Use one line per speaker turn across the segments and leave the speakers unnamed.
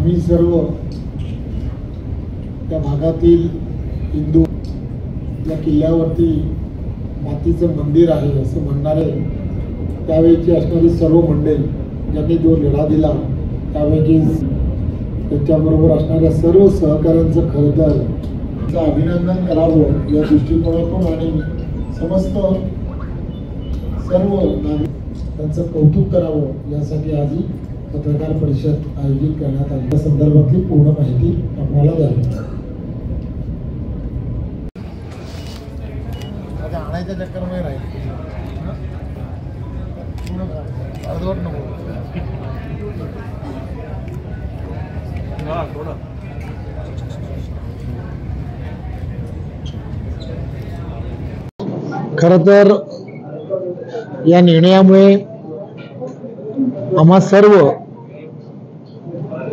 आम्ही सर्व त्या भागातील हिंदू या किल्ल्यावरती मातीचं मंदिर आहे असं म्हणणारे त्यावेळेची असणारी सर्व मंडळी ज्यांनी जो लढा दिला त्यापैकी त्यांच्याबरोबर असणाऱ्या सर्व सहकाऱ्यांचं खरं तर अभिनंदन करावं या दृष्टिकोनातून आणि समस्त सर्व नागरिक त्यांचं कौतुक करावं यासाठी आज पत्रकार परिषद आयोजित करण्यात आली। या संदर्भातली पूर्ण माहिती आपल्याला द्यावी। आणायच्या चक्करमध्ये राहील अर्धवट नको खरं तर या निर्णयामुळे आम्हा सर्व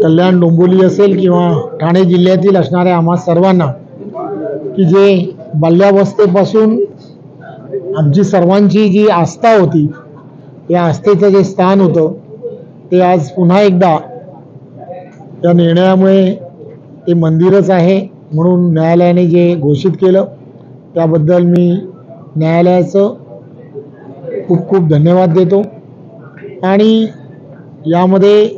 कल्याण डोंबिवली असेल किंवा ठाणे जिल्ह्यातील असणाऱ्या आम्हा सर्वांना की जे बाल्यावस्थेपासून आमची सर्वांची जी आस्था होती या आस्थेचं जे स्थान होतं ते आज पुन्हा एकदा या निर्णयामुळे ते मंदिरच आहे म्हणून न्यायालयाने जे घोषित केलं त्याबद्दल मी न्यायालयाचं खूप खूप धन्यवाद देतो। आणि यामध्ये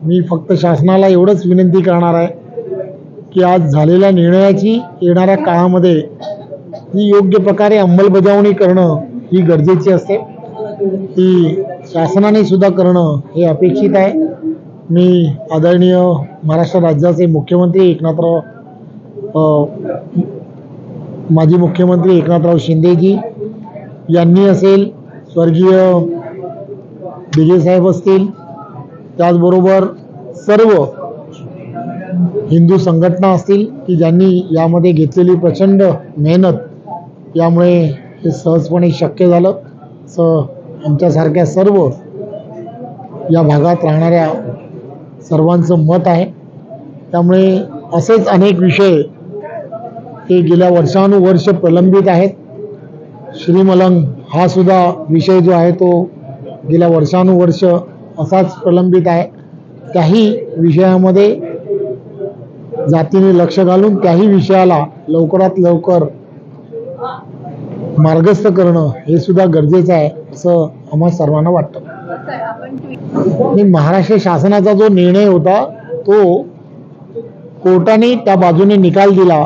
मी फक्त शासनाला एवढंच विनंती करणार आहे की आज झालेल्या निर्णयाची येणाऱ्या काळामध्ये ही योग्य प्रकारे अंमलबजावणी करणं ही गरजेची असते, ती शासनाने सुद्धा करणं हे अपेक्षित आहे। मी आदरणीय महाराष्ट्र राज्याचे मुख्यमंत्री माजी मुख्यमंत्री एकनाथराव शिंदेजी यांनी असेल, स्वर्गीय दिघे साहेब असतील, त्याचबरोबर सर्व हिंदू संघटना असतील की ज्यांनी यामध्ये घेतलेली प्रचंड मेहनत यामुळे हे सहजपणे शक्य झालं असं आमच्यासारख्या सर्व या भागात राहणाऱ्या सर्वांचं मत आहे। त्यामुळे असेच अनेक विषय हे गेल्या वर्षानुवर्ष प्रलंबित आहेत। श्रीमलंग हा सुद्धा विषय जो आहे तो गेल्या वर्षानुवर्ष असाच प्रलंबित आहे। त्याही विषयामध्ये जातीने लक्ष घालून त्याही विषयाला लवकरात लवकर मार्गस्थ करणं हे सुद्धा गरजेचं आहे असं आम्हा सर्वांना वाटतं। महाराष्ट्र शासनाचा जो निर्णय होता तो कोर्टाने त्या बाजूने निकाल दिला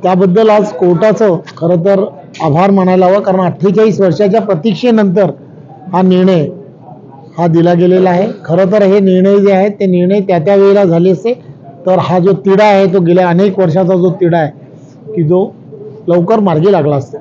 त्याबद्दल आज कोर्टाचं खरं तर आभार मानायला हवं, कारण 48 वर्षाच्या प्रतीक्षेनंतर हा निर्णय हा दिला गेलेला आहे। खरं तर हे निर्णय जे आहेत ते निर्णय त्या वेळेला झाले असते तर हा जो तिढा आहे तो गेल्या अनेक वर्षाचा जो तिढा आहे की जो लवकर मार्गी लागला असता।